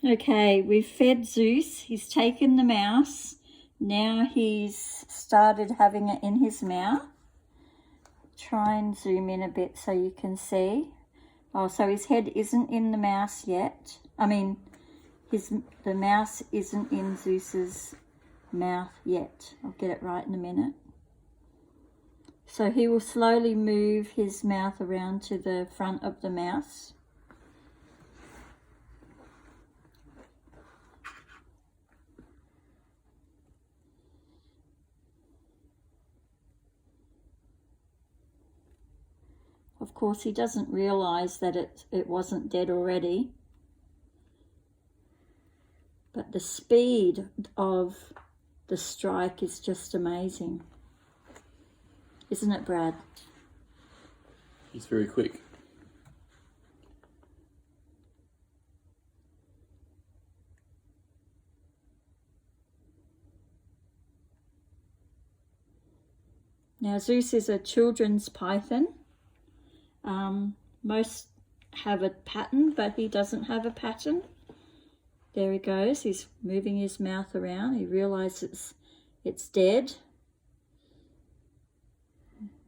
Okay, we've fed Zeus. He's taken the mouse. Now he's started having it in his mouth. Try and zoom in a bit so you can see. Oh, so his head isn't in the mouse yet. I mean, the mouse isn't in Zeus's mouth yet. I'll get it right in a minute. So he will slowly move his mouth around to the front of the mouse. Of course, he doesn't realize that it wasn't dead already. But the speed of the strike is just amazing. Isn't it, Brad? He's very quick. Now, Zeus is a children's python. Most have a pattern, but he doesn't have a pattern. There he goes. He's moving his mouth around. He realizes it's dead.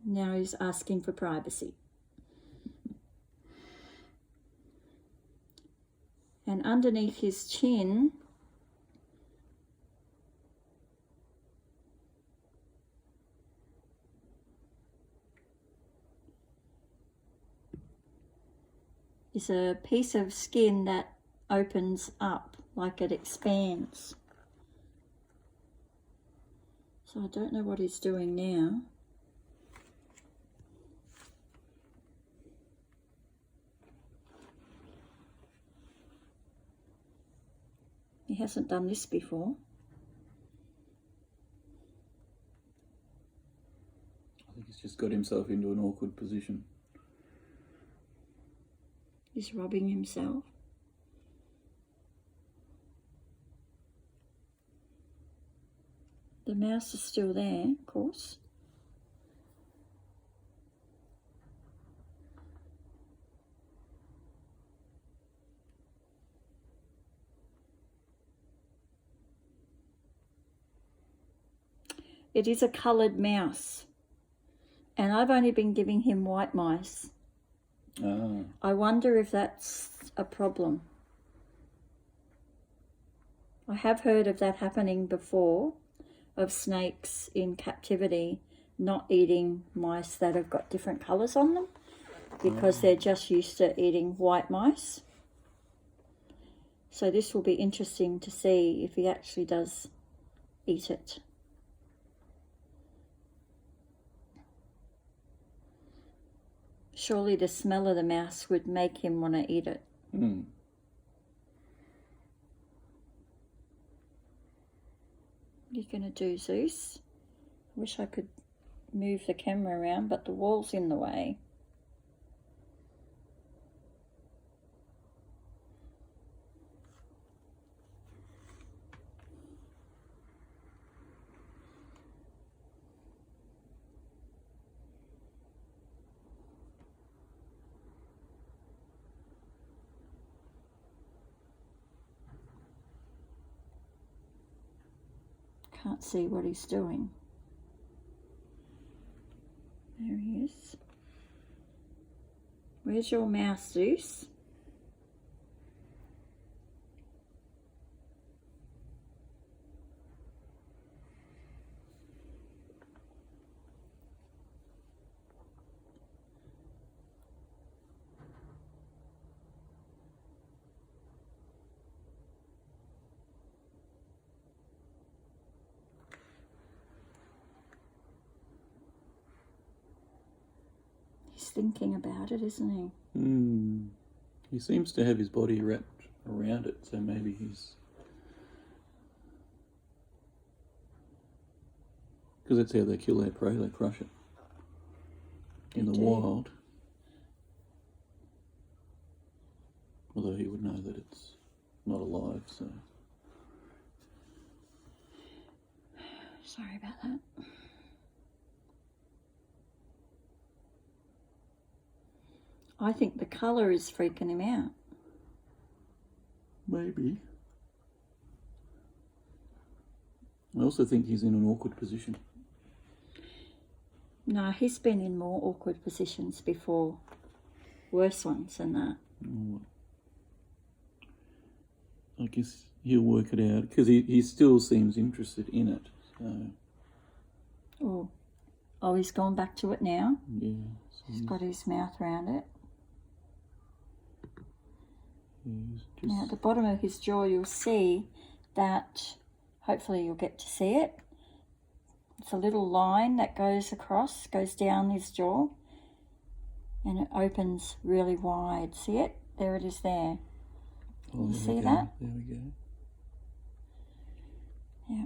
Now he's asking for privacy. And underneath his chin is a piece of skin that opens up, like it expands. So I don't know what he's doing now. He hasn't done this before. I think he's just got himself into an awkward position. He's rubbing himself. The mouse is still there, of course. It is a coloured mouse. And I've only been giving him white mice. Ah. I wonder if that's a problem. I have heard of that happening before, of snakes in captivity not eating mice that have got different colours on them because they're just used to eating white mice. So this will be interesting to see if he actually does eat it. Surely the smell of the mouse would make him want to eat it. Mm. What are you going to do, Zeus? I wish I could move the camera around, but the wall's in the way. Can't see what he's doing. There he is. Where's your mouse, Zeus? He's thinking about it, isn't he? Mm. He seems to have his body wrapped around it, so maybe he's... Because that's how they kill their prey, they crush it. In the wild. Although he would know that it's not alive, so... Sorry about that. I think the colour is freaking him out. Maybe. I also think he's in an awkward position. No, he's been in more awkward positions before. Worse ones than that. Oh, I guess he'll work it out, because he still seems interested in it. So. Oh, he's gone back to it now. Yeah. So He's got his mouth around it. Now at the bottom of his jaw you'll see that, hopefully you'll get to see it. It's a little line that goes across, goes down his jaw, and it opens really wide. See it? There it is there. Oh, you see that? There we go. Yeah.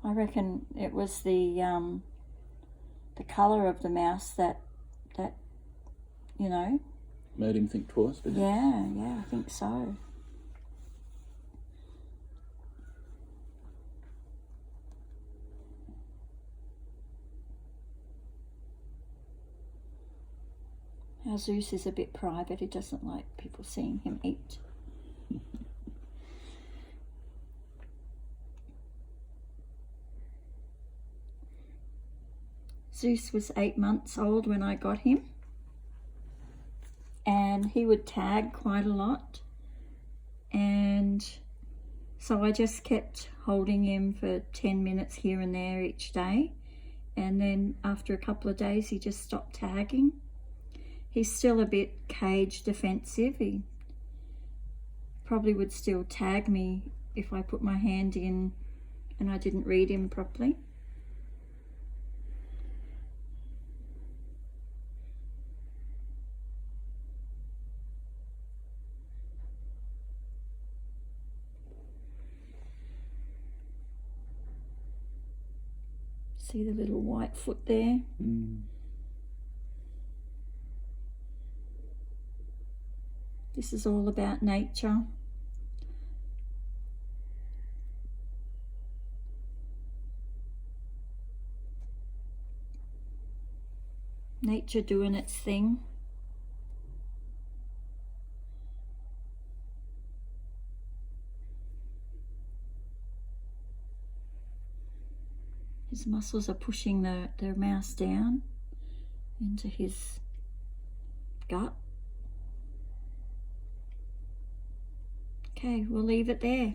I reckon it was the colour of the mouse that you know. Made him think twice, didn't it? Yeah, I think so. Our Zeus is a bit private. He doesn't like people seeing him eat. Zeus was 8 months old when I got him, and he would tag quite a lot, and so I just kept holding him for 10 minutes here and there each day, and then after a couple of days he just stopped tagging. He's still a bit cage defensive. He probably would still tag me if I put my hand in and I didn't read him properly. See the little white foot there? This is all about nature. Nature doing its thing. His muscles are pushing the mouse down into his gut. Okay, we'll leave it there.